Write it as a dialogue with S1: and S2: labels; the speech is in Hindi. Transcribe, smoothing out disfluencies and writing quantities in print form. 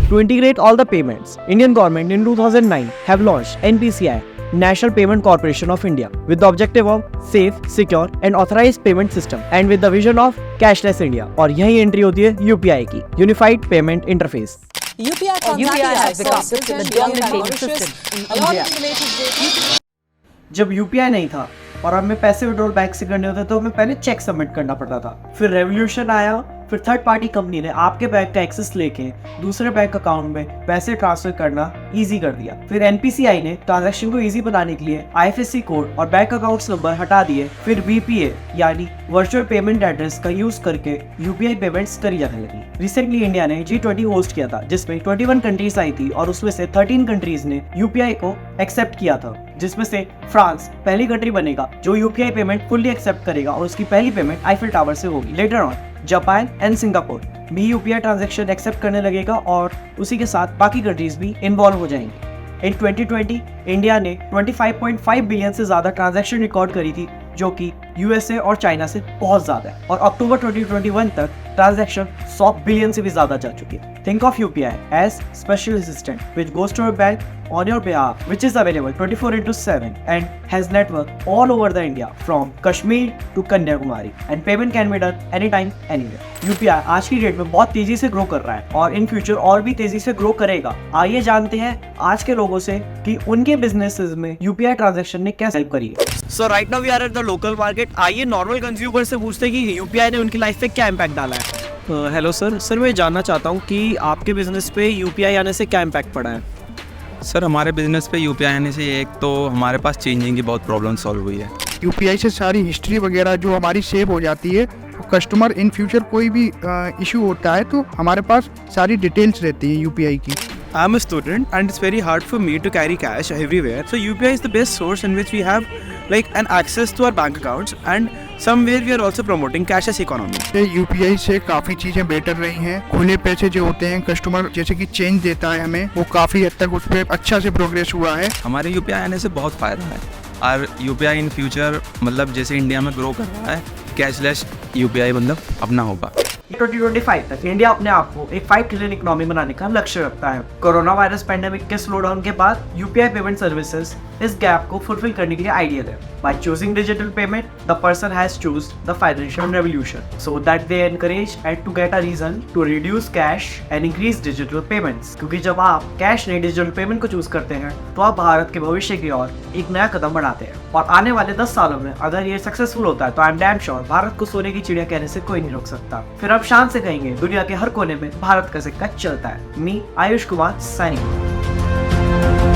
S1: To integrate all the payments, Indian government in 2009 have launched NPCI, National Payment Corporation of India, with the objective of safe, secure and authorized payment system and with the vision of cashless India. और यही एंट्री होती है UPI की, Unified Payment Interface.
S2: UPI has become the dominant payment system in India.
S1: जब UPI नहीं था और हमें पैसे विड्रॉल बैंक से करने होते तो हमें पहले चेक सबमिट करना पड़ता था। फिर रेवोल्यूशन आया, फिर थर्ड पार्टी कंपनी ने आपके बैंक का एक्सेस लेके दूसरे बैंक अकाउंट में पैसे ट्रांसफर करना इजी कर दिया। फिर एनपीसीआई ने ट्रांजैक्शन को इजी बनाने के लिए आईएफएससी कोड और बैंक अकाउंट्स नंबर हटा दिए। फिर वीपीए यानी वर्चुअल पेमेंट एड्रेस का यूज करके यूपीआई पेमेंट्स करी जाने लगी। रिसेंटली इंडिया ने G20 होस्ट किया था जिसमें 21 कंट्रीज आई थी और उसमें से 13 कंट्रीज ने यूपीआई को एक्सेप्ट किया था, जिसमें से फ्रांस पहली कंट्री बनेगा जो यूपीआई पेमेंट फुल्ली एक्सेप्ट करेगा और उसकी पहली पेमेंट आईफिल टावर से होगी। Later on Japan and Singapore भी यूपीआई ट्रांजैक्शन एक्सेप्ट करने लगेगा और उसी के साथ बाकी कंट्रीज भी इन्वॉल्व हो जाएंगे। इन 2020 इंडिया ने 25.5 बिलियन से ज्यादा ट्रांजैक्शन रिकॉर्ड करी थी, जो कि यूएसए और चाइना से बहुत ज्यादा है, और अक्टूबर 2021 तक ट्रांजैक्शन 100 बिलियन से भी ज्यादा जा चुकी है। Think of UPI as special assistant which goes to your bank on your behalf, which is available 24/7 and has network all over the India from Kashmir to Kanyakumari, and payment can be done anytime, anywhere. UPI आज की डेट में बहुत तेजी से ग्रो कर रहा है और इन फ्यूचर और भी तेजी से ग्रो करेगा। आइए जानते हैं आज के लोगों से कि उनके बिजनेसेस में UPI ट्रांजैक्शन ने कैसे हेल्प करी है। So right now we are at the local market. आइए नॉर्मल कंज्यूमर से पूछते हैं कि UPI ने उनकी लाइफ पे क्या इम्पैक्ट डाला है। हेलो सर मैं जानना चाहता हूँ कि आपके बिजनेस पे यूपीआई आने से क्या इम्पैक्ट पड़ा है।
S3: सर हमारे बिजनेस पे यूपीआई आने से एक तो हमारे पास चेंजिंग की बहुत प्रॉब्लम सॉल्व हुई है।
S4: यूपीआई से सारी हिस्ट्री वगैरह जो हमारी सेव हो जाती है, कस्टमर इन फ्यूचर कोई भी इशू होता है तो हमारे पास सारी डिटेल्स रहती है यूपीआई की।
S5: I'm a student and it's very hard for me to carry cash everywhere. So UPI is the best source in which we have like an access to our bank accounts, and somewhere we are also promoting cashless economy.
S4: UPI से काफ़ी चीज़ें बेटर रही हैं। खुले पैसे जो होते हैं कस्टमर जैसे कि चेंज देता है हमें, वो काफ़ी हद तक उस पर अच्छा से प्रोग्रेस हुआ है।
S3: हमारे यूपीआई आने से बहुत फ़ायदा है और यूपीआई इन फ्यूचर मतलब जैसे इंडिया में ग्रो कर रहा है, कैशलेस यूपीआई मतलब अपना होगा।
S1: 2025 तक इंडिया अपने आप को एक 5 ट्रिलियन इकोनॉमी बनाने का लक्ष्य रखता है। कोरोना वायरस पैंडेमिक के स्लो डाउन के बाद यूपीआई पेमेंट सर्विसेज इस गैप को फुलफिल करने के लिए आइडियल है। By choosing digital payment, the person has choose the financial revolution, so that they encourage and to get a reason to reduce cash and increase digital payments. क्योंकि जब आप कैश नहीं डिजिटल पेमेंट को चूज करते हैं तो आप भारत के भविष्य की ओर एक नया कदम बढ़ाते हैं, और आने वाले 10 सालों में अगर ये सक्सेसफुल होता है तो I am damn sure Bharat को सोने की चिड़िया कहने से कोई नहीं रोक सकता। फिर आप शान से कहेंगे दुनिया के हर कोने में भारत का सिक्का चलता है। मी आयुष कुमार साइनिंग।